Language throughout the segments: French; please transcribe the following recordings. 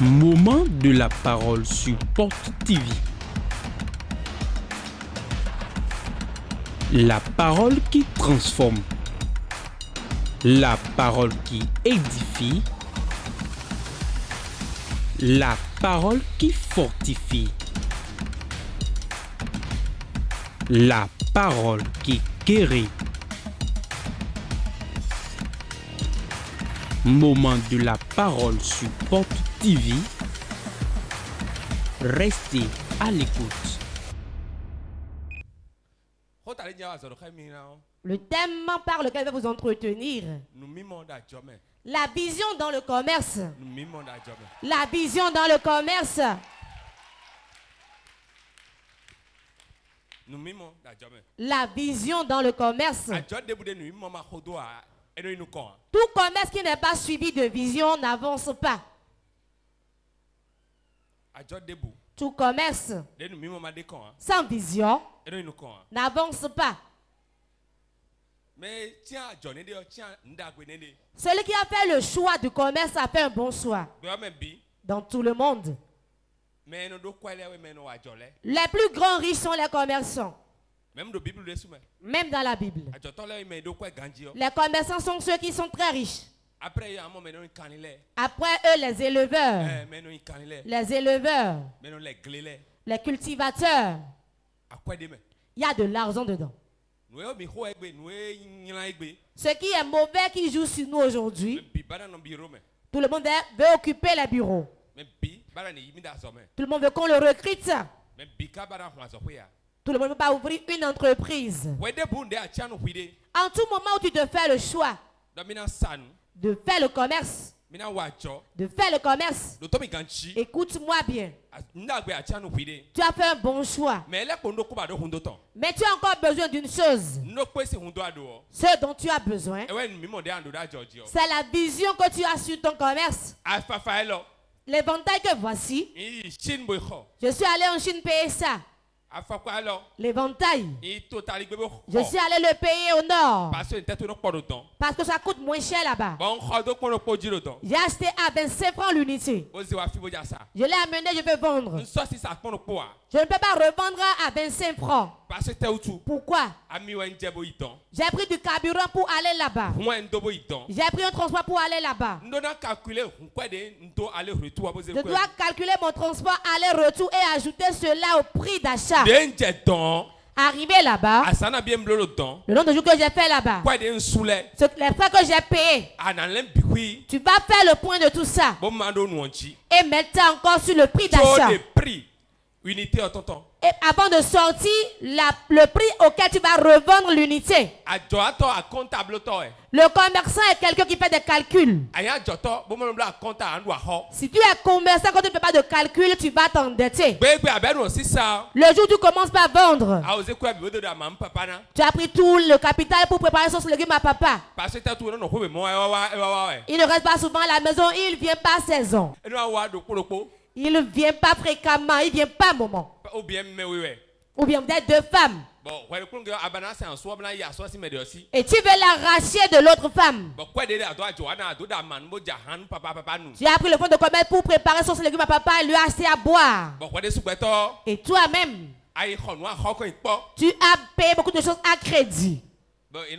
Moment de la parole sur Porte TV. La parole qui transforme. La parole qui édifie. La parole qui fortifie. La parole qui guérit. Moment de la parole sur Porte TV. Restez à l'écoute. Le thème par lequel je vais vous entretenir. La vision dans le commerce. La vision dans le commerce. La vision dans le commerce. Tout commerce qui n'est pas suivi de vision n'avance pas. Tout commerce sans vision n'avance pas. Celui qui a fait le choix du commerce a fait un bon choix. Dans tout le monde, les plus grands riches sont les commerçants. Même dans la Bible. Les commerçants sont ceux qui sont très riches. Après eux, les éleveurs. Les éleveurs. Les cultivateurs. Il y a de l'argent dedans. Ce qui est mauvais qui joue sur nous aujourd'hui, tout le monde veut occuper les bureaux. Tout le monde veut qu'on le recrute. Tout le monde ne peut pas ouvrir une entreprise. En tout moment où tu te fais le choix de faire le commerce, écoute-moi bien. Tu as fait un bon choix. Mais tu as encore besoin d'une chose. Ce dont tu as besoin, c'est la vision que tu as sur ton commerce. L'éventail que voici, je suis allé en Chine payer ça. L'éventail, je suis allé le payer au nord parce que ça coûte moins cher là-bas. J'ai acheté à 25 francs l'unité. Je l'ai amené, je vais vendre. Je ne peux pas revendre à 25 francs. Pourquoi? J'ai pris du carburant pour aller là-bas. J'ai pris un transport pour aller là-bas. Je dois calculer mon transport aller-retour et ajouter cela au prix d'achat. Arrivé là-bas, le nombre de jours que j'ai fait là-bas, les frais que j'ai payés, tu vas faire le point de tout ça et mettre ça encore sur le prix d'achat. Et avant de sortir le prix auquel tu vas revendre l'unité. Le commerçant est quelqu'un qui fait des calculs. Si tu es commerçant, quand tu ne fais pas de calcul, tu vas t'endetter. Le jour où tu commences par vendre, tu as pris tout le capital pour préparer sauce légumes à papa. Il ne reste pas souvent à la maison, il ne vient pas à saison. Il ne vient pas fréquemment, il ne vient pas à un moment. Ou bien vous êtes deux femmes. Et tu veux l'arracher de l'autre femme. Tu as pris le fonds de commerce pour préparer sauce légumes à papa et lui acheter à boire. Et toi-même, tu as payé beaucoup de choses à crédit. Et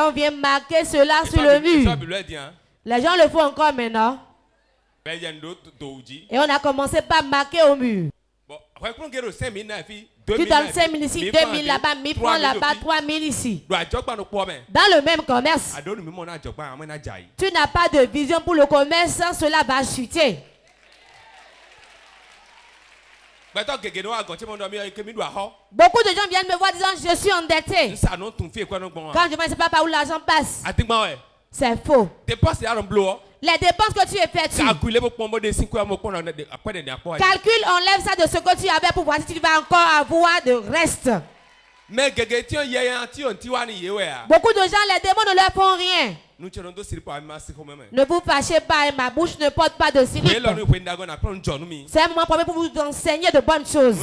on vient marquer cela sur le mur. Les gens le font encore maintenant. Et on a commencé par marquer au mur. Tu donnes 5 000 ici, 2 000 là-bas, 1 000 francs là-bas, 3 000 ici. Dans le même commerce, tu n'as pas de vision pour le commerce, cela va chuter. Beaucoup de gens viennent me voir disant je suis endetté. Quand je ne sais pas par où l'argent passe. C'est faux. Les dépenses que tu effectues. Calcule, enlève ça de ce que tu avais pour voir si tu vas encore avoir de reste. Beaucoup de gens, les démons ne leur font rien. Ne vous fâchez pas, ma bouche ne porte pas de sirop. C'est un moment pour vous enseigner de bonnes choses.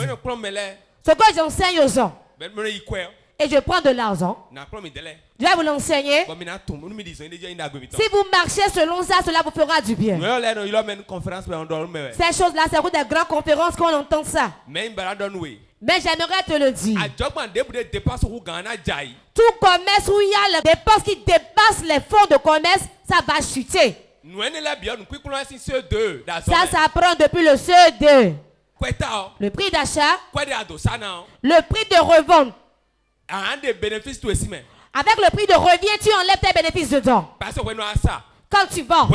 Ce que j'enseigne aux gens, et je prends de l'argent. Je vais vous l'enseigner. Si vous marchez selon ça, cela vous fera du bien. Ces choses-là, c'est pour des grandes conférences qu'on entend ça. Mais j'aimerais te le dire. Tout commerce où il y a les dépenses qui dépassent les fonds de commerce, ça va chuter. Ça prend depuis le CE2. Le prix d'achat, le prix de revente. Avec le prix de revient, tu enlèves tes bénéfices dedans. Quand tu vends,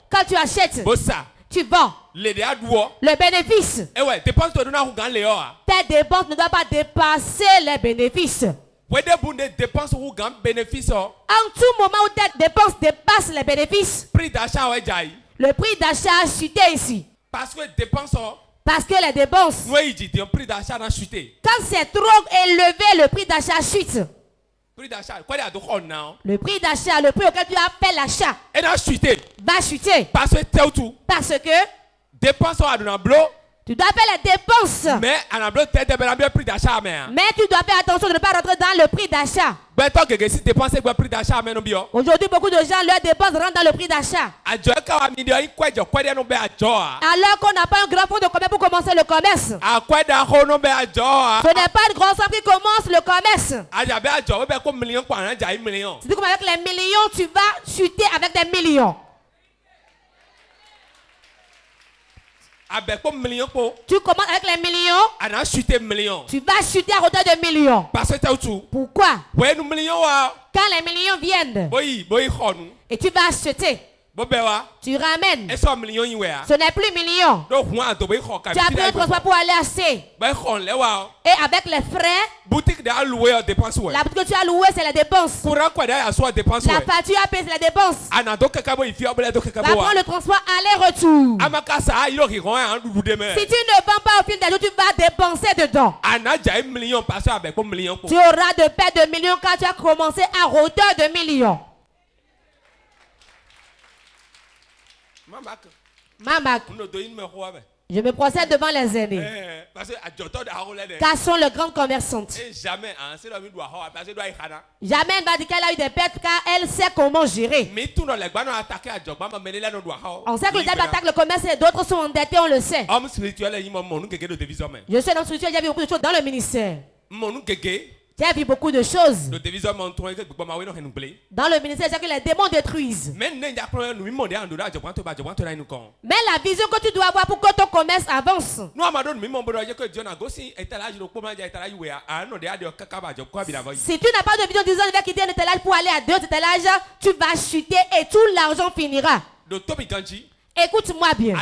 quand tu achètes, tu vends. Le bénéfice. Tes dépenses ne doivent pas dépasser les bénéfices. En tout moment où tes dépenses dépassent les bénéfices, le prix d'achat a chuté ici. Parce que les dépenses, quand c'est trop élevé, le prix d'achat chute. Le prix d'achat, le prix auquel tu as fait l'achat, va chuter. Parce que tu dois faire les dépenses. Mais tu dois faire attention de ne pas rentrer dans le prix d'achat. Aujourd'hui, beaucoup de gens, leurs dépenses rentrent dans le prix d'achat. Alors qu'on n'a pas un grand fonds de commerce pour commencer le commerce. Ce n'est pas une grosse somme qui commence le commerce. C'est comme avec les millions, tu vas chuter avec des millions. Tu commences avec les millions, tu vas chuter à hauteur de millions. Pourquoi? Quand les millions viennent et tu vas acheter, tu ramènes. Ce n'est plus millions. Tu as pris un transport pour aller acheter. Et avec les frais, la boutique que tu as louée, c'est la dépense. La facture à payer, c'est la dépense. Va prendre le transport aller-retour. Si tu ne vends pas au fil des jours, tu vas dépenser dedans. Tu auras de perte de millions quand tu as commencé à hauteur de millions. Mamak. Je me procède devant les aînés. Car sont les grandes commerçantes. Jamais elle va dire qu'elle a eu des pertes car elle sait comment gérer. On sait que le diable attaque le commerce et d'autres sont endettés, on le sait. Je suis dans le spirituel, j'ai vu beaucoup de choses dans le ministère. J'ai vu beaucoup de choses. Dans le ministère, c'est que les démons détruisent. Mais la vision que tu dois avoir pour que ton commerce avance. Si tu n'as pas de vision disant que tu vas quitter un étalage pour aller à d'autres étalages, tu vas chuter et tout l'argent finira. Écoute-moi bien.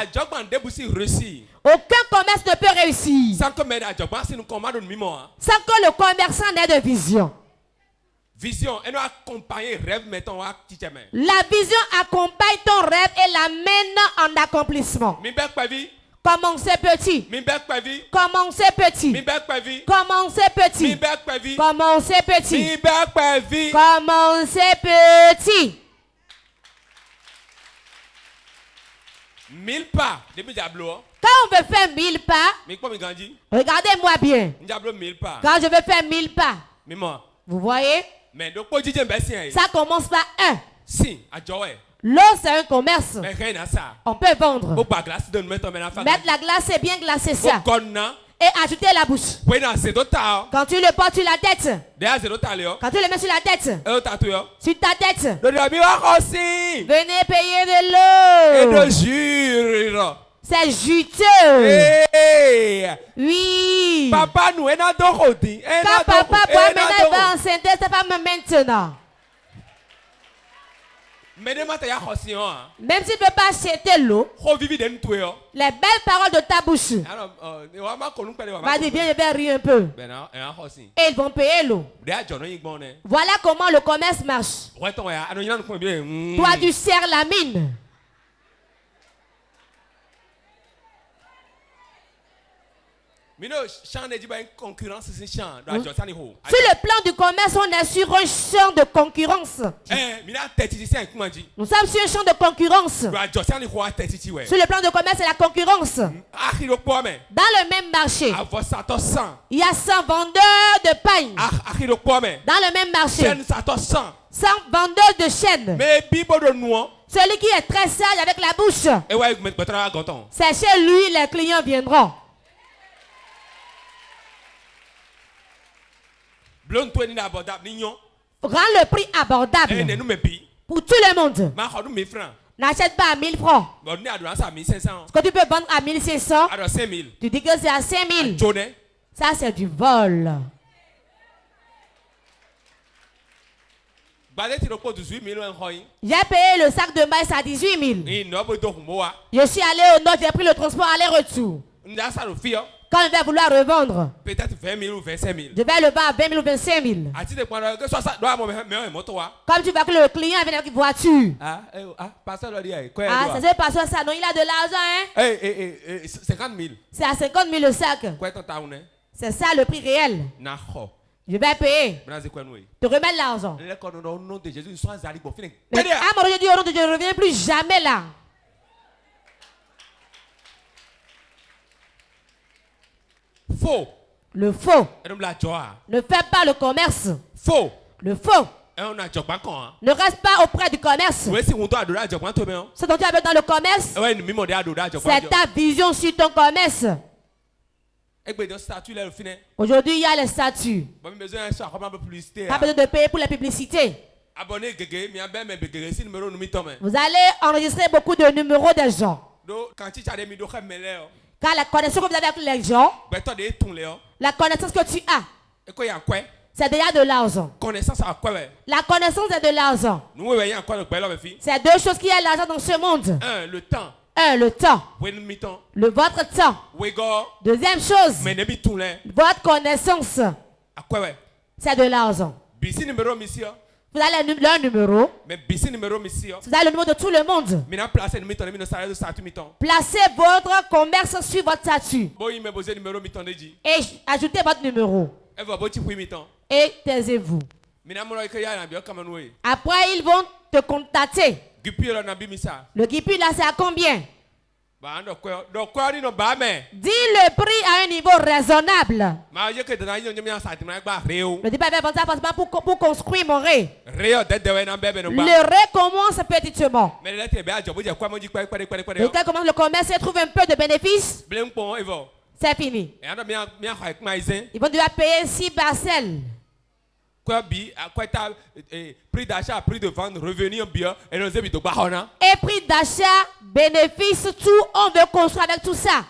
Aucun commerce ne peut réussir sans que le commerçant n'ait de vision. La vision accompagne ton rêve et l'amène en accomplissement. Commencez petit. Commencez petit. Commencez petit. Commencez petit. Commencez petit. 1000 pas. Quand on veut faire 1000 pas, regardez-moi bien. Quand je veux faire 1000 pas, vous voyez, ça commence par 1. L'eau, c'est un commerce. On peut vendre. Mettre la glace et bien glacer ça. Et ajouter la bouche. Quand tu le portes sur la tête. Quand tu le mets sur la tête. Sur ta tête. Venez payer de l'eau. C'est juteux. Oui. Papa nous est dans Dorothy. Quand papa boit maintenant, va enceinte, c'est pas maintenant. Même si tu ne peux pas acheter l'eau, les belles paroles de ta bouche. Vas-y, viens, je vais rire un peu. Et ils vont payer l'eau. Voilà comment le commerce marche. Toi, tu serres la mine. Sur le plan du commerce, on est sur un champ de concurrence. Nous sommes sur un champ de concurrence. Sur le plan du commerce, c'est la concurrence. Dans le même marché, il y a 100 vendeurs de pain. Dans le même marché, 100 vendeurs de chaînes. Celui qui est très sage avec la bouche, c'est chez lui les clients viendront. Rends le prix abordable pour tout le monde. N'achète pas à 1000 francs. Ce que tu peux vendre à 1500, tu dis que c'est à 5000. Ça, c'est du vol. J'ai payé le sac de maïs à 18 000. Je suis allé au nord, j'ai pris le transport aller-retour. Quand je vais vouloir revendre, peut-être 20 000 ou 25 000. Je vais le vendre à 20 000 ou 25 000. Comme tu vois que le client vient avec une voiture. Ça se passe ça. Non, il a de l'argent, hein? 50 000. C'est à 50 000 le sac. C'est ça le prix réel. Je vais payer. Te remettre l'argent. Mais à mon Dieu, je dis, je ne reviens plus jamais là. Faux. Le faux. Ne fais pas le commerce. Faux. Le faux. Ne reste pas auprès du commerce. Ce dont tu as besoin dans le commerce, c'est ta vision sur ton commerce. Aujourd'hui, il y a les statuts. Pas besoin de payer pour la publicité. Vous allez enregistrer beaucoup de numéros des gens. Car la connaissance que vous avez avec les gens, la connaissance que tu as, c'est déjà de l'argent. La connaissance est de l'argent. C'est deux choses qui ont l'argent dans ce monde. Le temps. Le temps. Votre temps. Deuxième chose, votre connaissance. C'est de l'argent. Vous avez leur numéro. Vous avez le numéro de tout le monde. Placez votre commerce sur votre statut. Et ajoutez votre numéro. Et taisez-vous. Après, ils vont te contacter. Le Guipi là, c'est à combien? Dis le prix à un niveau raisonnable. Ne dis pas pour construire mon ré. Le ré commence petitement. Et quand commence le commerce, il trouve un peu de bénéfice. C'est fini. Ils vont devoir payer 6 parcelles. Prix d'achat, prix de vente, revenu bien et prix d'achat, bénéfice, tout, on veut construire avec tout ça.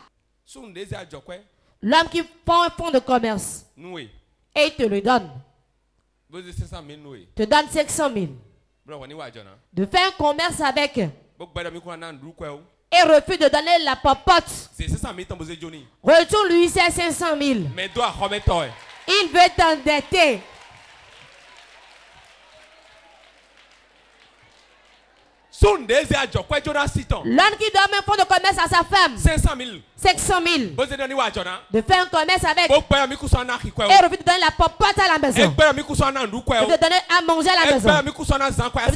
L'homme qui prend un fonds de commerce et il te le donne. Te donne 500 000. De faire un commerce avec et refuse de donner la popote. Retourne-lui ces 500 000. Il veut t'endetter. L'homme qui donne un fonds de commerce à sa femme. 500 000. De faire un commerce avec. Et refuse de donner la popote à la maison. De donner à manger à la maison. De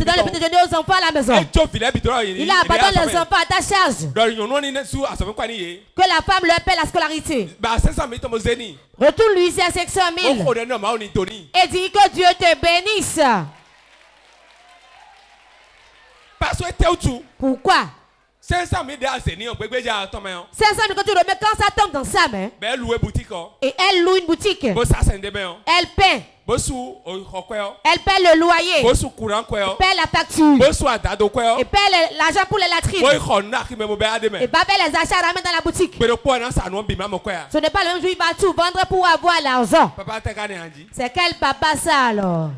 donner le petit déjeuner aux enfants à la maison. Il a abandonné les enfants à ta charge. Que la femme leur paie la scolarité. Retourne-lui ces 500 000. Et dis que Dieu te bénisse. Pourquoi? 500 000 quand tu remets, quand ça tombe dans sa main, et elle loue une boutique, elle paie. Elle paie le loyer, elle paie la facture, elle paie l'argent pour les latrines, et va faire les achats, ramène dans la boutique. Ce n'est pas le même jour, il va tout vendre pour avoir l'argent. C'est quel papa ça alors?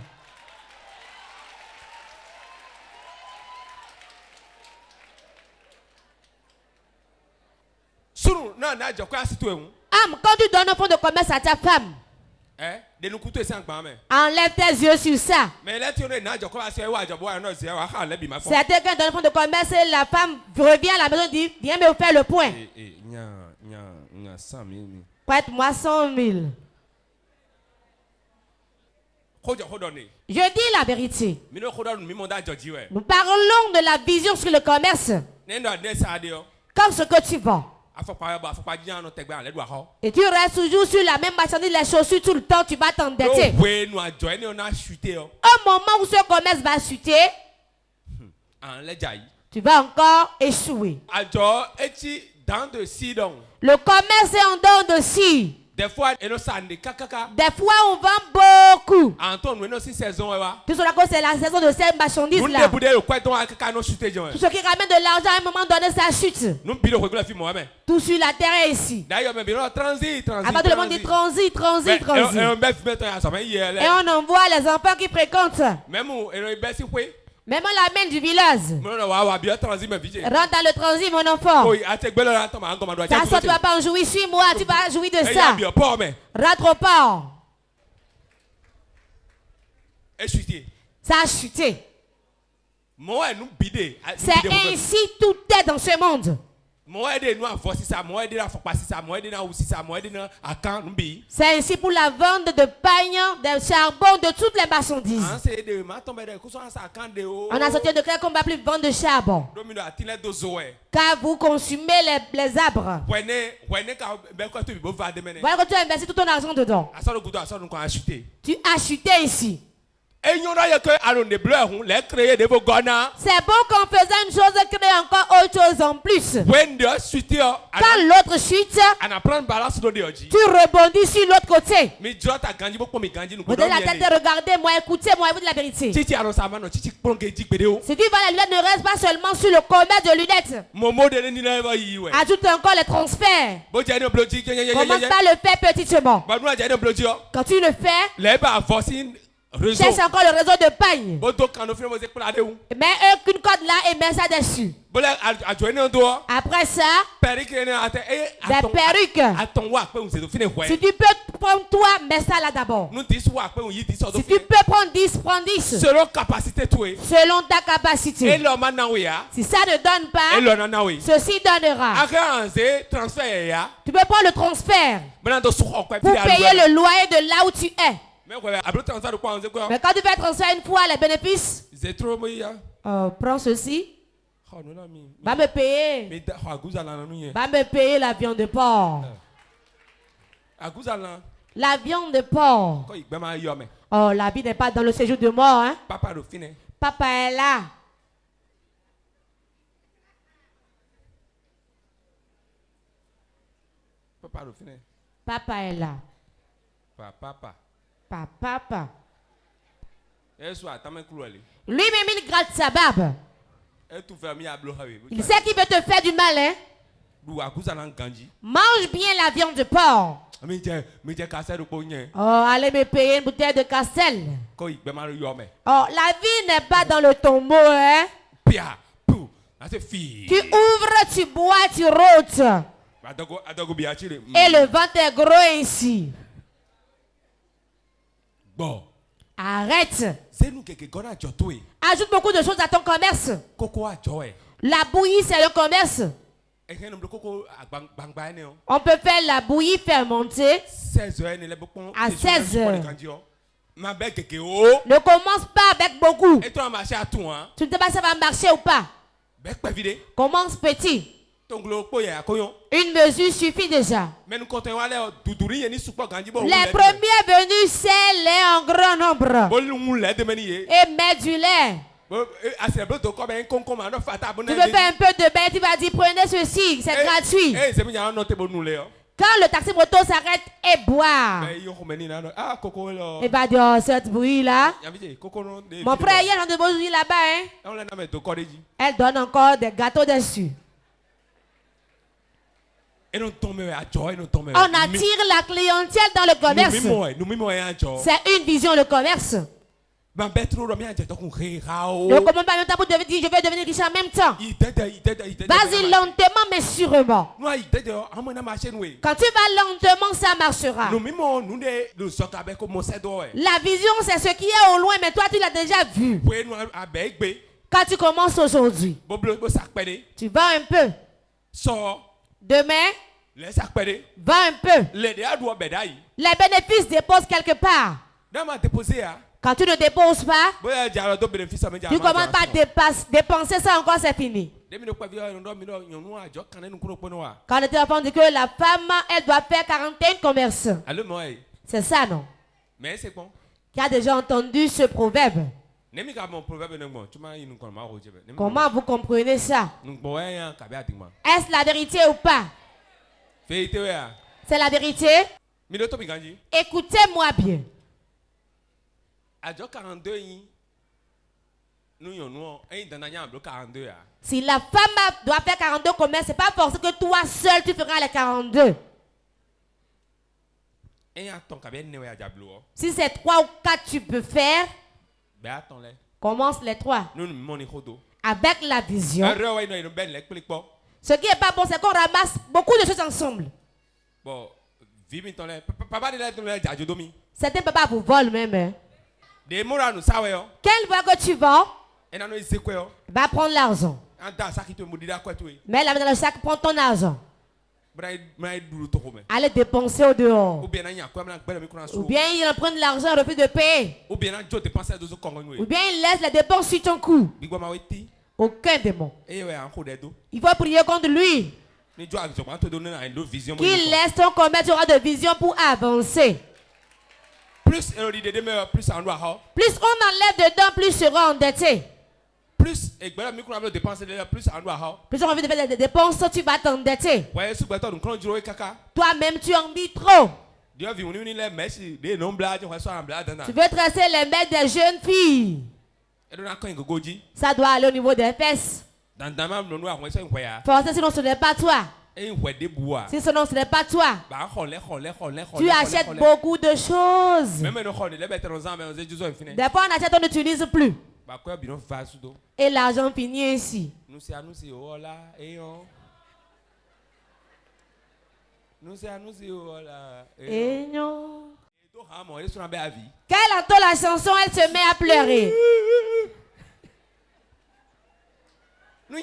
Quand tu donnes un fonds de commerce à ta femme, enlève tes yeux sur ça. C'est quelqu'un donne un fonds de commerce et la femme revient à la maison et dit viens me faire le point. Prête-moi 100 000. Je dis la vérité. Nous parlons de la vision sur le commerce. Comme ce que tu vends. Et tu restes toujours sur la même marchandise, les chaussures tout le temps, tu vas t'endetter. Au moment où ce commerce va chuter, tu vas encore échouer. Le commerce est en dehors de si. Des fois, on vend beaucoup. Tout cela cause c'est la saison de ces marchandises-là. Tout ce qui ramène de l'argent à un moment donné, ça chute. Tout sur la terre est ici. Avant tout le monde dit transit. Et on envoie les enfants qui fréquentent. Même la main du village. Rentre dans le transit, mon enfant. Ça sort, tu vas pas en jouir. Suis-moi, tu vas jouir de ça. Rentre au port. Ça a chuté. C'est ainsi tout est dans ce monde. C'est ainsi pour la vente de pain, de charbon, de toutes les marchandises. On a sorti de clair qu'on ne va plus vendre de charbon. Car vous consumez les arbres. Voilà que tu as investi tout ton argent dedans. Tu as chuté ici. C'est bon qu'en faisant une chose, créer encore autre chose en plus. Quand l'autre chute, tu rebondis sur l'autre côté. Vous devez la tête et regardez-moi, écoutez-moi, vous dites la vérité. Si tu vas la lunette, ne reste pas seulement sur le commerce de lunettes. Ajoute encore les transferts. Commence par le faire petitement. Quand tu le fais, cherche encore le réseau de paille. Mets une corde là et mets ça dessus. Après ça, des perruques. Si tu peux prendre toi, mets ça là d'abord. Si tu peux prendre 10, prends 10. Selon ta capacité. Si ça ne donne pas, ceci donnera. Tu peux prendre le transfert pour payer le loyer de là où tu es. Mais quand tu fais transfert une fois les bénéfices, prends ceci. Va me payer. Va me payer la viande de porc. La viande de porc. Oh, la vie n'est pas dans le séjour de mort. Hein? Papa est là. Papa est là. Papa. Lui-même, il gratte sa barbe. Il sait qu'il veut te faire du mal, hein? Mange bien la viande de porc. Oh, allez me payer une bouteille de Castel. Oh, la vie n'est pas dans le tombeau, hein? Tu ouvres, tu bois, tu rôtes. Et le ventre est gros ainsi. Bon. Arrête. Ajoute beaucoup de choses à ton commerce. La bouillie, c'est le commerce. On peut faire la bouillie fermentée à 16 heures. Ne commence pas avec beaucoup. Tu ne sais pas si ça va marcher ou pas. Commence petit. Une mesure suffit déjà. Les premiers venus, c'est lait en grand nombre. Et mets du lait. Tu veux faire un peu de bain, tu vas dire prenez ceci, c'est gratuit. Quand le taxi moto s'arrête et boit, il va dire oh, cette bouillie là. Mon frère hier on de bouillie là-bas. Hein? Elle donne encore des gâteaux dessus. On attire la clientèle dans le commerce. C'est une vision, le commerce. Ne commence pas même temps pour dire je vais devenir riche en même temps. Vas-y lentement mais sûrement. Quand tu vas lentement, ça marchera. La vision, c'est ce qui est au loin, mais toi tu l'as déjà vu. Quand tu commences aujourd'hui, tu vas un peu. Demain, Va un peu. Les bénéfices déposent quelque part. Quand tu ne déposes pas, tu commences pas à dépenser ça encore, c'est fini. Quand les enfants disent que la femme, elle doit faire 41 commerces. C'est ça, non? Mais c'est bon. Qui a déjà entendu ce proverbe? Comment vous comprenez ça? Est-ce la vérité ou pas? C'est la vérité? Écoutez-moi bien. Si la femme doit faire 42 commerces, ce n'est pas forcément que toi seul tu feras les 42. Si c'est 3 ou 4 tu peux faire, commence les 3. Avec la vision. Ce qui n'est pas bon, c'est qu'on ramasse beaucoup de choses ensemble. Certains papas vous volent même. Hein. Quelle voie que tu vas, va prendre l'argent. Mais là, dans le sac, prends ton argent. Allez dépenser au dehors. Ou bien il en prend de l'argent et refuse de payer. Ou bien il laisse les dépenses sur ton cou. Aucun démon. Il faut prier contre lui. Qu'il laisse ton commerce, tu auras de vision pour avancer. Plus on enlève dedans, plus sera endetté. Plus on a envie de faire des dépenses, tu vas t'endetter. Toi-même, tu en dis trop. Tu veux tracer les mains des jeunes filles. Ça doit aller au niveau des fesses. Forcément, sinon ce n'est pas toi. Si sinon ce n'est pas toi. Tu achètes beaucoup de choses. Des fois on achète, on n'utilise plus. Et l'argent finit ici. Et non. Quand elle entend la chanson, elle se met à pleurer. Si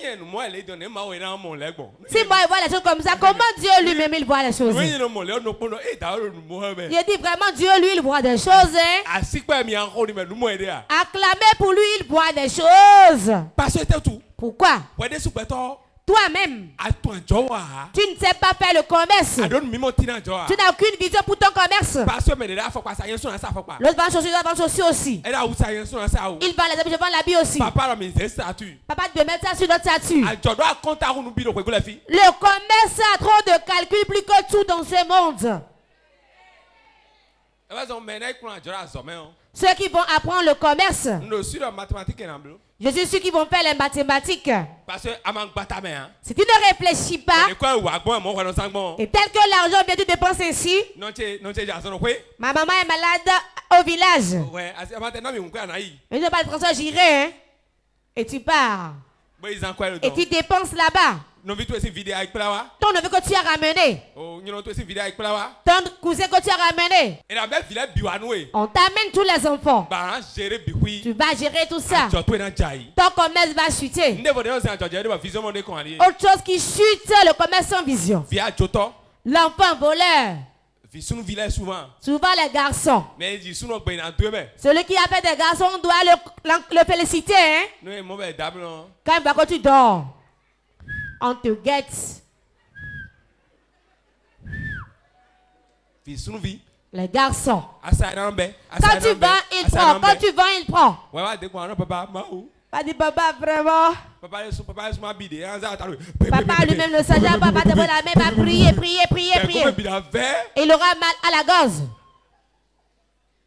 moi il voit les choses comme ça, comment Dieu lui-même il voit les choses? Il dit vraiment Dieu lui il voit des choses. Hein? Acclamez pour lui, il voit des choses. Pourquoi? Toi-même, tu ne sais pas faire le commerce. Tu n'as aucune vision pour ton commerce. L'autre vend chaussures aussi. Il vend les habits, je vends l'habit aussi. Papa te met ça sur notre statut. Le commerce a trop de calculs plus que tout dans ce monde. Ceux qui vont apprendre le commerce, je suis sûr qu'ils vont faire les mathématiques. Si tu ne réfléchis pas, et tel que l'argent vient, tu dépenses ainsi. Ma maman est malade au village. Mais je ne vais pas François, j'irai. Hein? Et tu pars. Et tu dépenses là-bas. Ton neveu que tu as ramené. Ton cousin que tu as ramené. On t'amène tous les enfants. Tu vas gérer tout ça. Ton commerce va chuter. Autre chose qui chute, le commerce sans vision. L'enfant voleur. Souvent les garçons. Celui qui a fait des garçons, on doit le féliciter. Hein? Quand tu dors, on te guette. Les garçons. Quand tu vends, il prend. Quand tu vends, il prend. Pas dit papa vraiment. Papa lui-même ne sait pas. Papa te voit la main, va prier. Il aura mal à la gorge.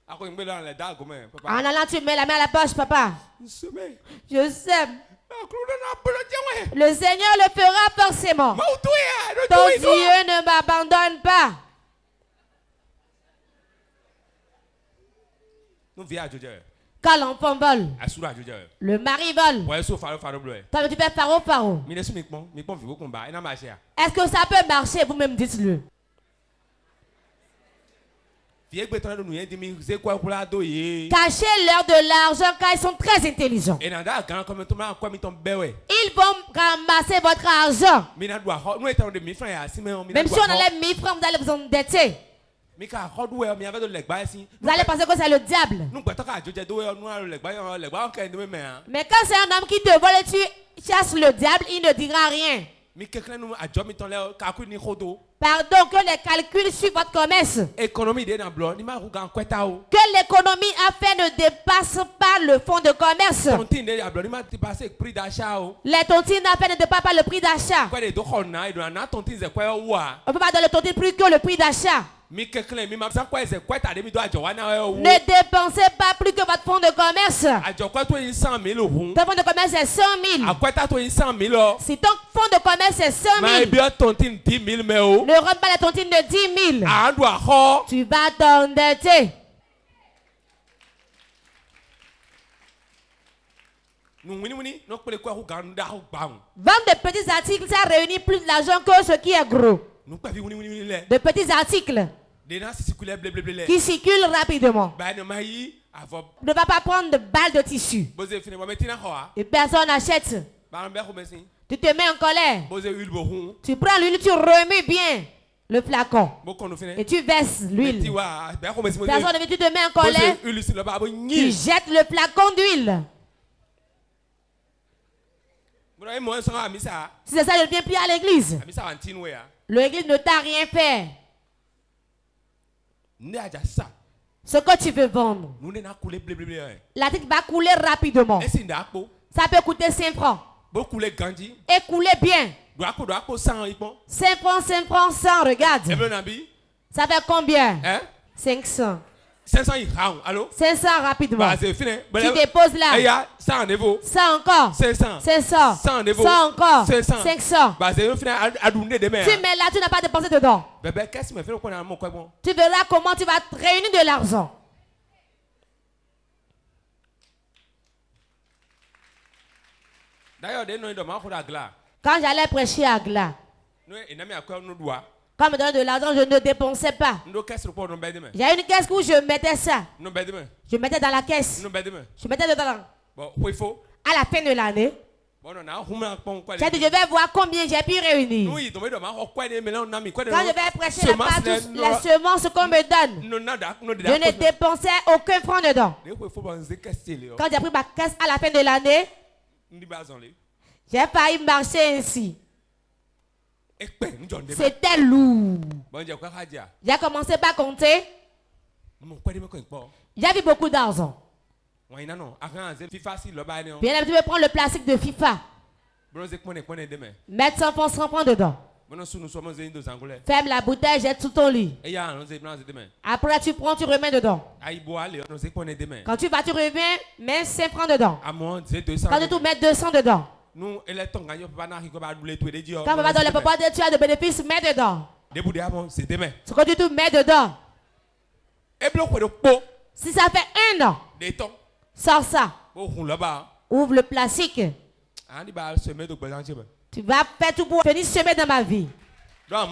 En allant, tu mets la main à la poche, papa. Je sais. Le Seigneur le fera forcément. Ton Dieu ne m'abandonne pas. Quand l'enfant vole, le mari vole. Toi, tu fais faro. Est-ce que ça peut marcher? Vous-même dites-le. Cachez-leur de l'argent car ils sont très intelligents. Ils vont ramasser votre argent. Même si on enlève 1000 francs, vous allez vous endetter. Vous allez penser que c'est le diable. Mais quand c'est un homme qui te vole et tu chasses le diable, il ne dira rien. Pardon, que les calculs suivent votre commerce. Que l'économie à faire ne dépasse pas le fonds de commerce. Les tontines à faire ne dépassent pas le prix d'achat. On ne peut pas donner le tontine plus que le prix d'achat. Ne dépensez pas plus que votre fonds de commerce. Ton fonds de commerce est 100 000. Si ton fonds de commerce est 100 000, ne rentre pas la tontine de 10 000. Tu vas t'endetter. Vendre de petits articles, ça réunit plus d'argent que ce qui est gros. De petits articles qui circulent rapidement. Ne va pas prendre de balles de tissu. Et personne n'achète. Tu te mets en colère. Tu prends l'huile, tu remues bien le flacon. Et tu verses l'huile. Personne ne veut, tu te mets en colère. Tu jettes le flacon d'huile. Si c'est ça, je ne viens plus à l'église. L'église ne t'a rien fait. Ce que tu veux vendre, l'article va couler rapidement. Ça peut coûter 5 francs. Et couler bien. 5 francs, 5 francs, 100, regarde. Ça fait combien? 500. 500 rapidement. Tu déposes là. 100 encore. 500 encore. 500. Tu mets là, tu n'as pas dépensé dedans. Tu verras comment tu vas réunir de l'argent. Quand j'allais prêcher à Gla, quand on me donnait de l'argent, je ne dépensais pas. Il y a une caisse où je mettais ça. Je mettais dans la caisse. Je mettais dedans. À la fin de l'année, j'ai dit, je vais voir combien j'ai pu réunir. Quand je vais prêcher la semences qu'on me donne, je ne dépensais aucun franc dedans. Quand j'ai pris ma caisse à la fin de l'année, j'ai failli marcher ainsi. C'était lourd. J'ai commencé par compter. J'ai vu beaucoup d'argent. Bien, tu peux prendre le plastique de FIFA. Mettre 100 francs dedans. Ferme la bouteille, jette sous ton lit. Après, tu prends, tu remets dedans. Quand tu vas, tu reviens, mets 5 francs dedans. Quand tu mets 200 dedans. Quand on va dans le papa de tu as de bénéfices, mets dedans. Ce que tu mets dedans. Si ça fait 1 an, sors ça. Ouvre le plastique. Tu vas faire tout pour venir semer dans ma vie. Quand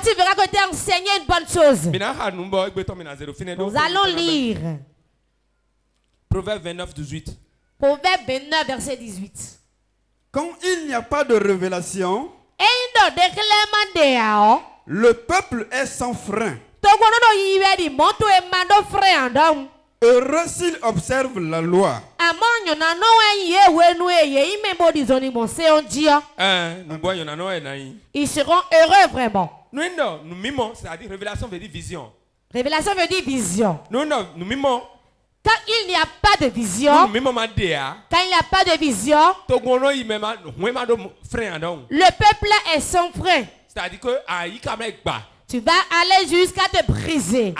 tu verras que tu as enseigné une bonne chose, nous allons lire Proverbe 29, 18. Proverbe 29, verset 18. Quand il n'y a pas de révélation, le peuple est sans frein. Heureux s'il observe la loi. Ils seront heureux vraiment. C'est-à-dire révélation veut dire vision. Révélation veut dire vision. Quand il n'y a pas de vision, quand il n'y a pas de vision, le peuple est sans frein. C'est-à-dire que tu vas aller jusqu'à te briser.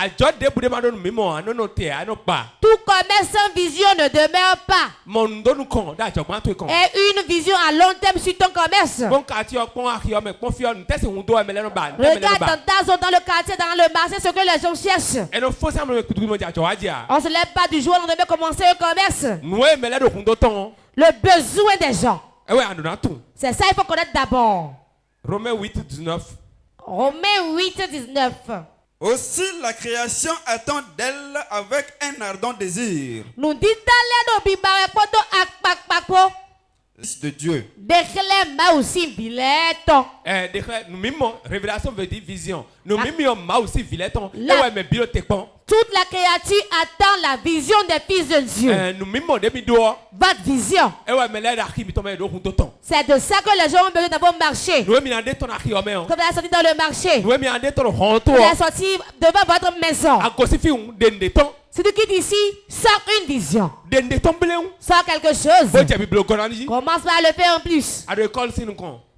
Tout commerce sans vision ne demeure pas. Et une vision à long terme sur ton commerce. Regarde dans le quartier, dans le marché, ce que les gens cherchent. On ne se lève pas du jour au lendemain commencer un commerce. Le besoin des gens. C'est ça, il faut connaître d'abord. Romains 8, 19. Romains 8, 19. Aussi la création attend d'elle avec un ardent désir. Nous disons De Dieu. Révélation veut dire vision. Nous toute la créature attend la vision des fils de Dieu. Votre vision. C'est de ça que les gens ont besoin d'avoir marché. Comme vous êtes sorti dans le marché. Vous êtes sorti devant votre maison. Si tu quittes ici, sors une vision. Sors quelque chose. Commence par le faire en plus.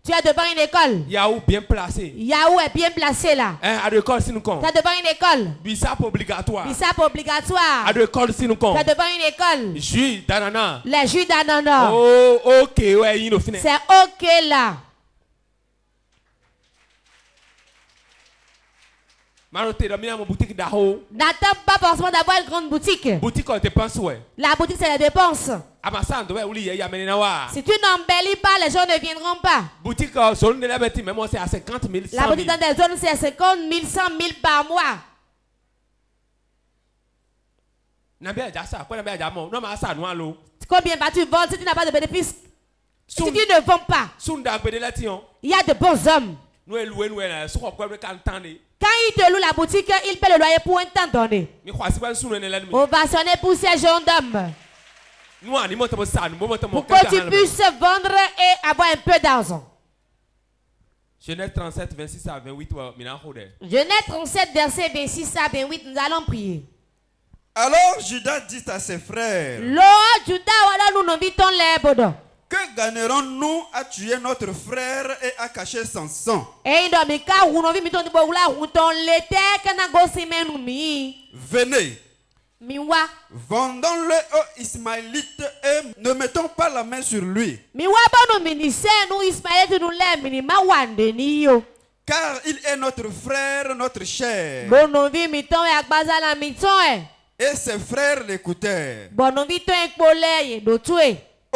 Tu es devant une école. Yahoo bien placé. Yahoo est bien placé là. Tu es devant une école. Bissap obligatoire. Bissap obligatoire. Tu es devant une école. Jus d'ananas. Les jus d'ananas. Oh, ok, ouais, c'est ok là. N'attends pas forcément d'avoir une grande boutique. La boutique, c'est la dépense. Si tu n'embellis pas, les gens ne viendront pas. La boutique dans des zones, c'est à 50 000, 100 000 par mois. Combien vas-tu vendre si tu n'as pas de bénéfice? Si tu ne vends pas, il y a de bons hommes. Quand il te loue la boutique, il paie le loyer pour un temps donné. On va sonner pour ces jeunes d'hommes. Pour que tu puisses vendre et avoir un peu d'argent. Genèse 37, 26 à 28. Genèse 37, verset 26 à 28, nous allons prier. Alors Judas dit à ses frères: que gagnerons-nous à tuer notre frère et à cacher son sang? Venez, vendons-le aux Ismaélites et ne mettons pas la main sur lui. Car il est notre frère, notre chair. Et ses frères l'écoutèrent.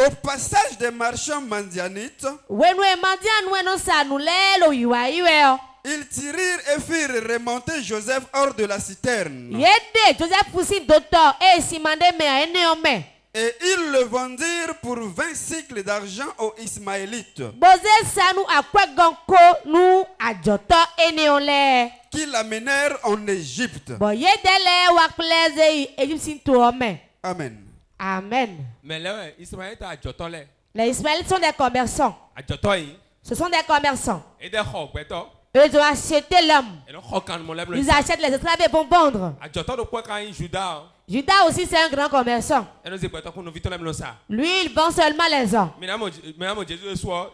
Au passage des marchands mandianites, ils tirèrent et firent remonter Joseph hors de la citerne. Et ils le vendirent pour 20 cycles d'argent aux Ismaélites, qui l'amenèrent en Égypte. Amen. Amen. Les Ismaélites sont des commerçants. Ce sont des commerçants. Eux ont acheté l'homme. Ils achètent les esclaves et vont vendre. Judas aussi c'est un grand commerçant. Lui il vend seulement les hommes.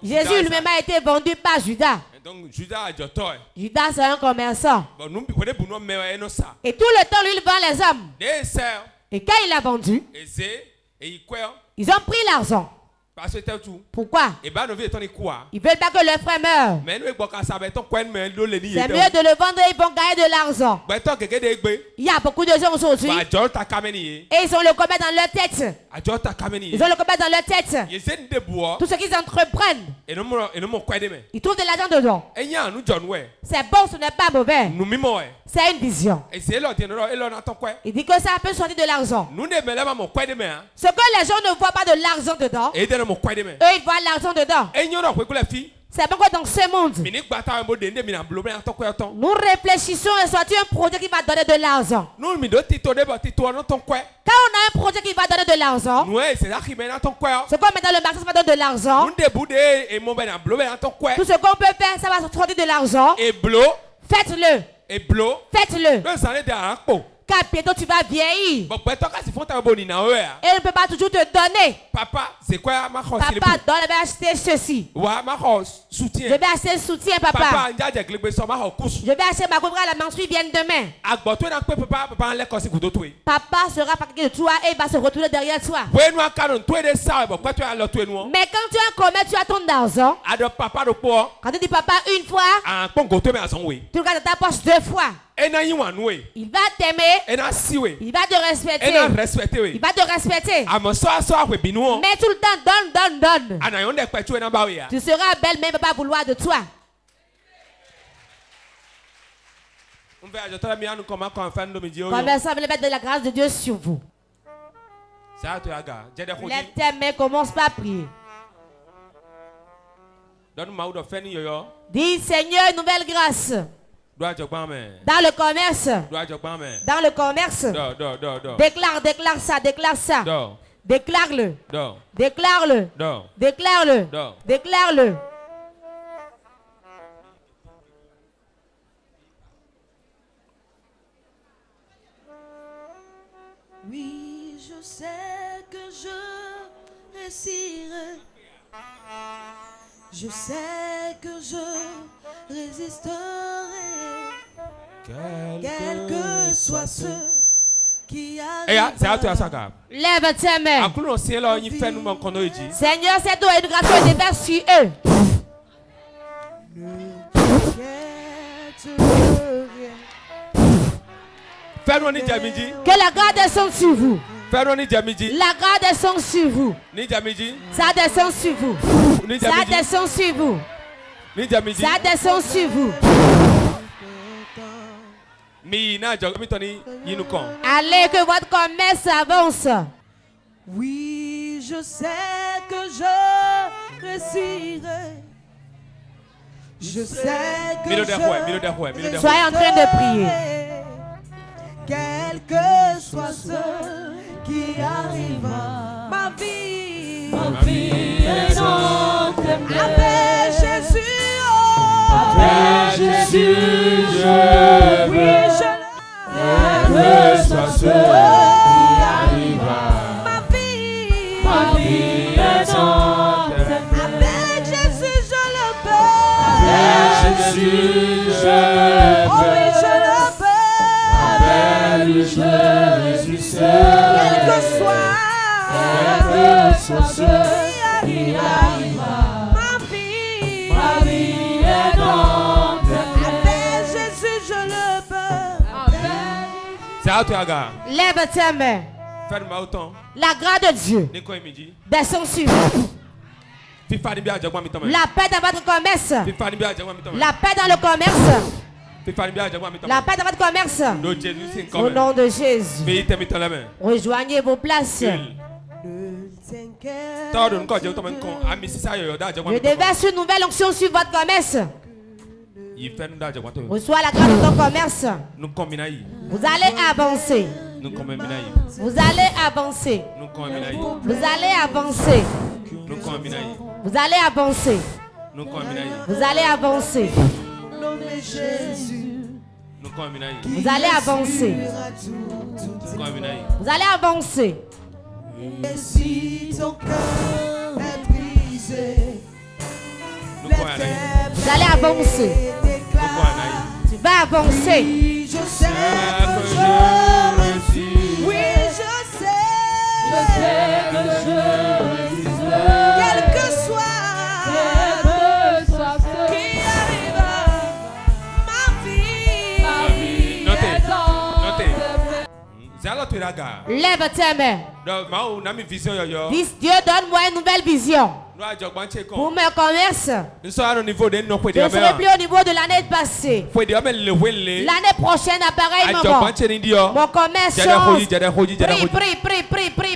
Jésus lui-même a été vendu par Judas. Judas c'est un commerçant. Et tout le temps lui il vend les hommes. Et quand il a vendu, ils ont pris l'argent. Pourquoi? Ils veulent pas que leur frère meure. C'est mieux de le vendre et ils vont gagner de l'argent. Il y a beaucoup de gens aujourd'hui et ils ont le combat dans leur tête. Ils ont le combat dans leur tête. Tout ce qu'ils entreprennent, ils trouvent de l'argent dedans. C'est bon, ce n'est pas mauvais. C'est une vision. Il dit que ça peut sortir de l'argent. Ce que les gens ne voient pas de l'argent dedans, eux ils voient l'argent dedans. C'est pourquoi dans ce monde, nous réfléchissons et sortir un projet qui va donner de l'argent. Quand on a un projet qui va donner de l'argent, ce qu'on met dans le marché, ça va donner de l'argent. Tout ce qu'on peut faire, ça va sortir de l'argent. Faites-le. Faites-le. Car bientôt tu vas vieillir. Et il ne peut pas toujours te donner. Papa, donne, je vais acheter ceci. Je vais acheter soutien, papa. Je vais acheter ma coupe à la menstruée vienne demain. Papa sera fatigué de toi et il va se retourner derrière toi. Mais quand tu as un commerce, tu as ton argent. Quand tu dis papa une fois, tu regardes ta poche 2 fois. Il va t'aimer. Il va te respecter. Il va te respecter. Mais tout le temps, donne. Tu seras belle, mais il ne va pas vouloir de toi. Commencez à mettre de la grâce de Dieu sur vous. Lève tes mains, commence par prier. Dis Seigneur, une nouvelle grâce. Dans le commerce. Dans le commerce. Déclare ça, déclare ça. Déclare-le. Déclare-le. Déclare-le. Déclare-le. Oui, je sais que je réussirai. Je sais que je résisterai. Quel que soit ce qui arrive. Lève tes mains. Seigneur, c'est toi et une grâce de déverse sur eux. Que la grâce descende sur vous. La grâce descend sur vous. Ça descend sur vous. Ça descend sur vous. Ça descend sur vous. Allez, que votre commerce avance. Oui, je sais que je réussirai. Je sais que je soyez en train de prier. Quel que soit ce qui arrivera, ma vie est dans tes mains. Avec Jésus, avec Jésus, oui, quel que soit ce qui arrivera, ma vie est dans tes mains. Avec Jésus, je le peux. Avec Jésus, je le peux. Je résisterai, quel que soit ce qui arrivera, ma vie est dans tes mains. Avec Jésus, je le peux. Lève tes mains. La grâce de Dieu descend sur vous. La paix dans votre commerce. La paix dans le commerce. La paix dans votre commerce. Au nom de Jésus. Rejoignez vos places. Je déverse une nouvelle onction sur votre commerce. Reçois la grâce de ton commerce. Vous allez avancer. Vous allez avancer. Vous allez avancer. Vous allez avancer. Vous allez avancer. Vous allez avancer. Vous allez avancer. Et si ton cœur est brisé, vous allez avancer. Tu vas avancer. Oui, je sais que je réussis. Oui, je sais que je réussis. Quel que soit ce qui arrive, ma vie est dans tes mains. Lève tes mains. Dieu, donne-moi une nouvelle vision. Pour mes commerces, je ne serai plus au niveau de l'année passée. L'année prochaine, à pareil moment, mon commerce change.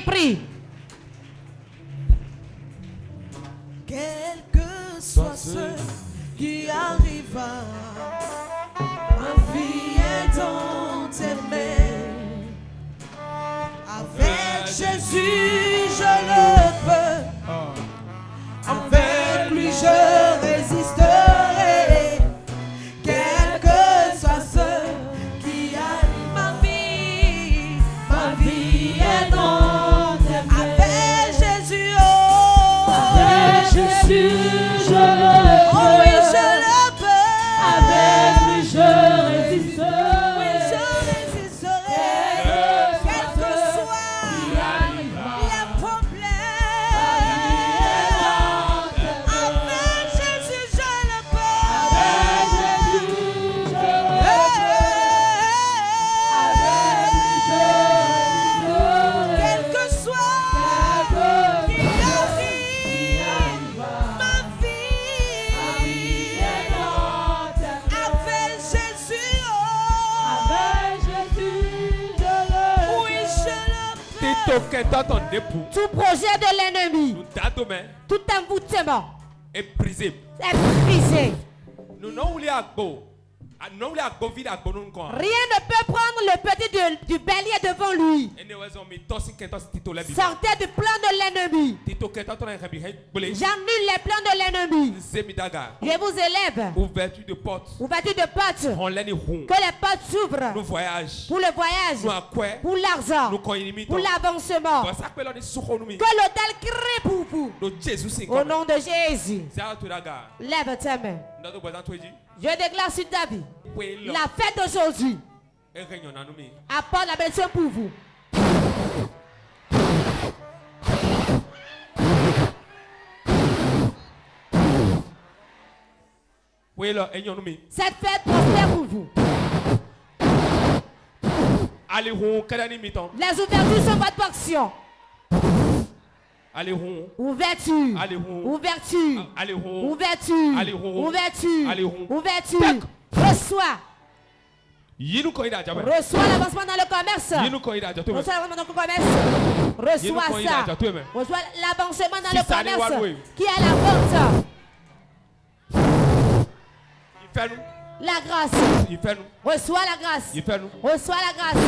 Prie. Quel que soit ce qui arriva, ma vie est dans tes mains. Avec Jésus, je le peux. Avec lui, je résisterai. Quel que soit ce qui arrive, ma vie est dans tes mains. Avec Jésus, avec Jésus, je le peux. Oh oui, je le peux. Avec lui, je résisterai. Oui, je résisterai. Quel que soit qui arrive, Tout projet de l'ennemi, tout envoûtement est brisé. Rien ne peut prendre le petit du bélier devant lui. Sortez du plan de l'ennemi. J'annule les plans de l'ennemi. Je vous élève. Ouverture de portes. Ouverture de portes. Que les portes s'ouvrent. Pour le voyage. Pour l'argent. Pour l'avancement. Que l'autel crie pour vous. Au nom de Jésus. Lève tes mains. Je déclare sur ta vie, la fête d'aujourd'hui apporte la bénédiction pour vous. Cette fête prospère pour vous. Les ouvertures sont votre portion. Ouverture, ouverture, ouverture, ouverture, reçois. Reçois l'avancement dans le commerce. Reçois l'avancement dans le commerce. Reçois ça. Reçois l'avancement dans le commerce qui est la vente. La grâce. Reçois la grâce. Reçois la grâce.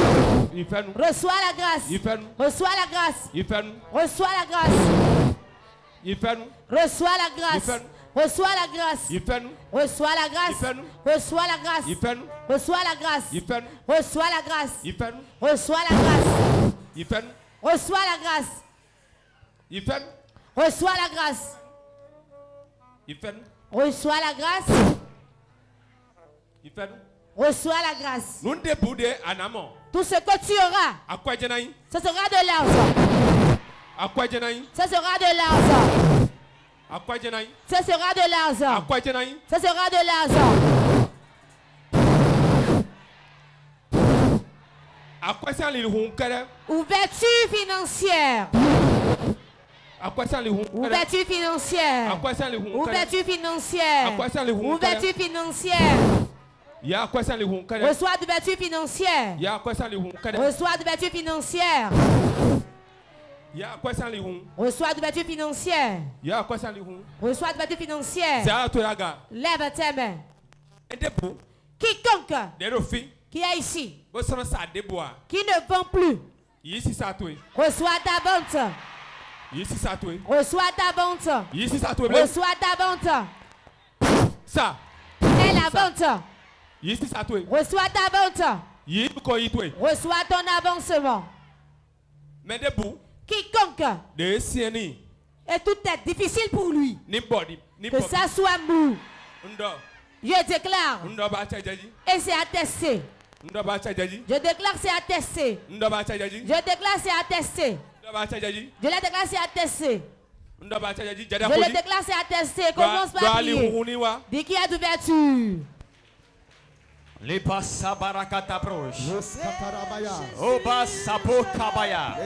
Reçois la grâce. Reçois la grâce. Reçois la grâce. Reçois la grâce. Reçois la grâce. Reçois la grâce. Reçois la grâce. Reçois la grâce. Reçois la grâce. Reçois la grâce. Reçois la grâce. Reçois la grâce. Reçois la grâce. Reçois la grâce. Tout ce que tu auras, ce sera de l'argent. Ce sera de l'argent. Ce sera de l'argent. Ce sera de l'argent. Ouverture financière. Ouverture financière. Ouverture financière. Ouverture financière. Reçois d'ouverture financière. Reçois d'ouverture financière. Reçois d'ouverture financière. Reçois d'ouverture financière. Lève tes mains. Quiconque qui est ici, qui ne vend plus, reçois ta vente. Reçois ta vente. Reçois ta vente. Ça. Et la vente. Reçois ta vente. Reçois ton avancement. Quiconque et tout est difficile pour lui, que ça soit mou, je déclare, et c'est attesté. Je déclare c'est attesté. Je déclare c'est attesté. Je le déclare c'est attesté. Je le déclare c'est attesté. Commence par prier. Dis qu'il y a d'ouverture. Les bassa barakata proche. Oba sabo kabaya.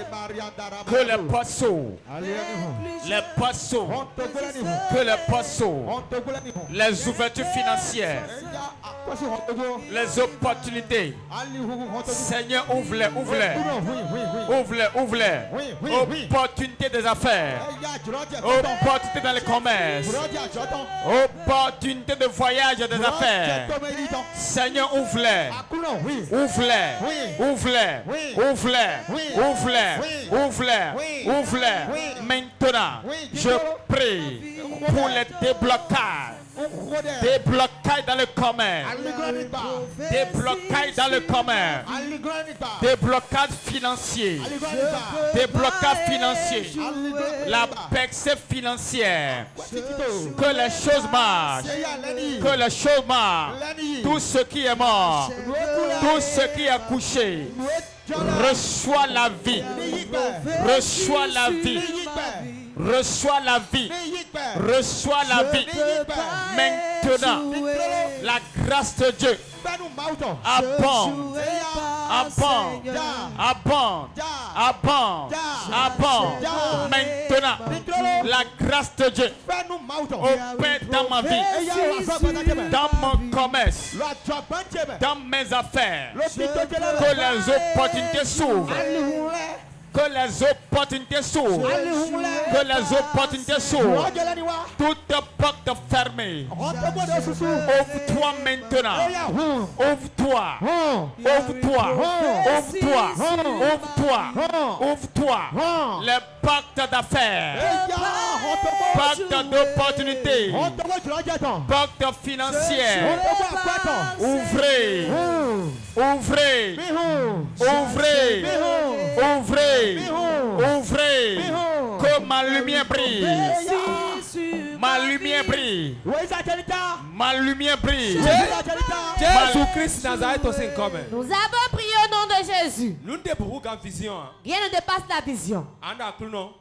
Que les poissons. Les poissons. Que les poissons. Les ouvertures financières. Les opportunités. Seigneur, ouvre-les, ouvre-les. Ouvre-les, ouvre-les. Opportunités des affaires. Opportunités dans le commerce. Opportunités de voyage des affaires. Seigneur, ouvre-les, ouvre-les, ouvre-les, ouvre-les, ouvre-les, ouvre-les, ouvre-les. Maintenant, je prie pour les déblocages. Des blocages dans le commerce. Des blocages dans le commerce. Des blocages financiers. Des blocages financiers. La percée financière. Que les choses marchent. Que les choses marchent. Tout ce qui est mort. Tout ce qui est couché. Reçois la vie. Reçois la vie. Reçois la vie. Reçois la vie. Maintenant, la grâce de Dieu abonde, abonde, abonde, abonde, abonde. Maintenant, la grâce de Dieu opère dans ma vie, dans mon commerce, dans mes affaires. Que les opportunités s'ouvrent. Que les opportunités s'ouvrent. Que les opportunités s'ouvrent. Toute porte fermée. Ouvre-toi maintenant. Ouvre-toi. Ouvre-toi. Ouvre-toi. Ouvre-toi. Ouvre-toi. Les pactes d'affaires. Pacte d'opportunités. Pacte financier. Ouvrez. Ouvrez. Ouvrez. Ouvrez. Ouvrez. Que ma lumière brille. Ma lumière brille. Ma lumière brille. Jésus-Christ Nazareth aussi comme. Nous avons prié au nom de Jésus. Nous ne pouvons pas vision. Rien ne dépasse la vision.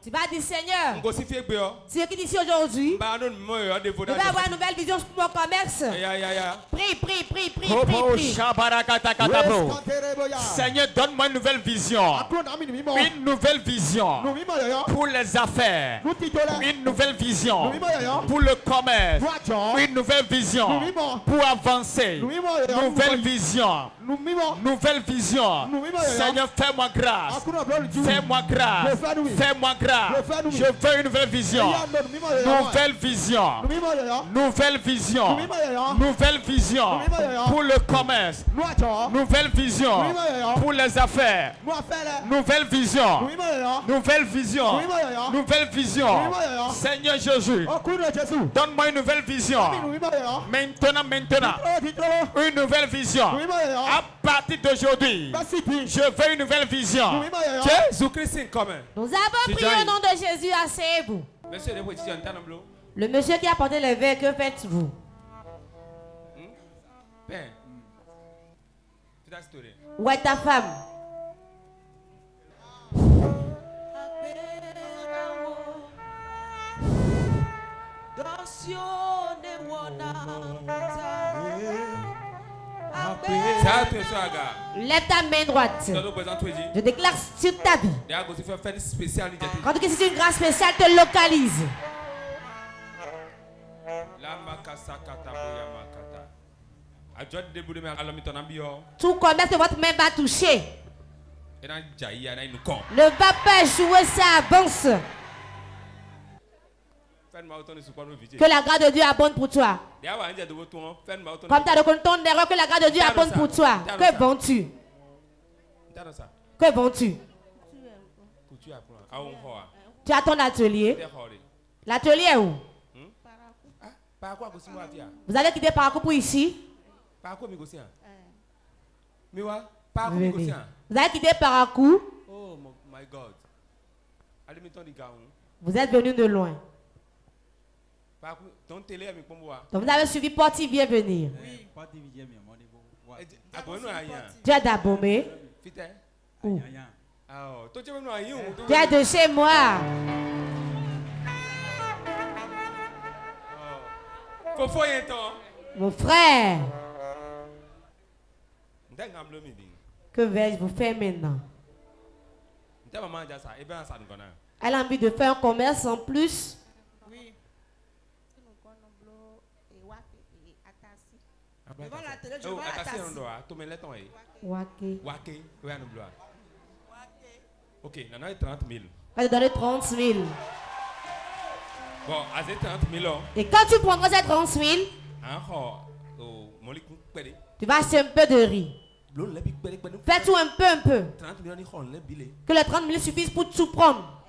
Tu vas dire Seigneur, ce qui dit ici aujourd'hui, je vais avoir une nouvelle vision pour mon commerce. Prie, prie, prie, prie, prie. Seigneur, donne-moi une nouvelle vision. Une nouvelle vision pour les affaires. Une nouvelle vision pour le commerce. Une nouvelle vision pour avancer. Nouvelle vision. Nouvelle vision. Seigneur, fais-moi grâce. Fais-moi grâce. Fais-moi grâce. Je veux une nouvelle vision. Nouvelle vision. Nouvelle vision. Nouvelle vision pour le commerce. Nouvelle vision pour les affaires. Nouvelle vision. Nouvelle vision. Nouvelle vision. Seigneur Jésus, donne-moi une nouvelle vision. Maintenant, maintenant. Une nouvelle vision. À partir d'aujourd'hui, je veux une nouvelle vision. Jésus-Christ est commun. Nous avons prié au nom de Jésus, asseyez-vous. Le monsieur qui a porté le verre, que faites-vous? Où est ta femme? Lève ta main droite. Je déclare sur ta vie. Quand tu c'est une grâce spéciale, te localise. Tout commerce que votre main va toucher, ne va pas jouer, ça avance. Que la grâce de Dieu abonde pour toi. Comme tu as reconnu ton erreur, que la grâce de Dieu abonde pour toi. Que vends-tu? Que vends-tu? Tu as ton atelier. L'atelier est où? Vous allez quitter Parakou pour ici? Venez. Vous allez quitter Parakou? Vous êtes venu de loin. Donc vous avez suivi Porti vient venir. Tu es d'Abomey. Où? Tu es de chez moi. Mon frère. Que vais-je vous faire maintenant? Elle a envie de faire un commerce en plus. Ok, il y a 30 000. Elle te donner 30 000. Bon, à 30 000. Et quand tu prendras ces 30 000, tu vas acheter un peu de riz. Fais tout un peu. Que les 30 000 suffisent pour tout prendre.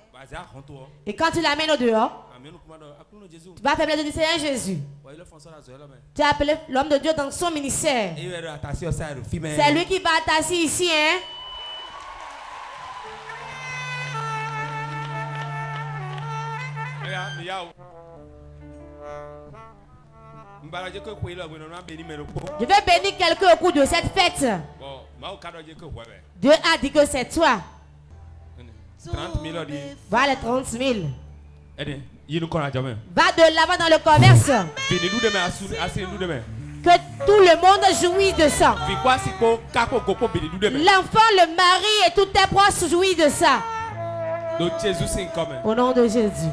Et quand tu l'amènes au dehors, tu vas faire plaisir du Seigneur Jésus. Tu as appelé l'homme de Dieu dans son ministère. C'est lui qui va t'asseoir ici, hein? Je vais bénir quelqu'un au cours de cette fête. Dieu a dit que c'est toi. 30 000. Voilà les 30 000. Va de l'avant dans le commerce. Que tout le monde jouisse de ça. L'enfant, le mari et tous tes proches jouissent de ça. Au nom de Jésus.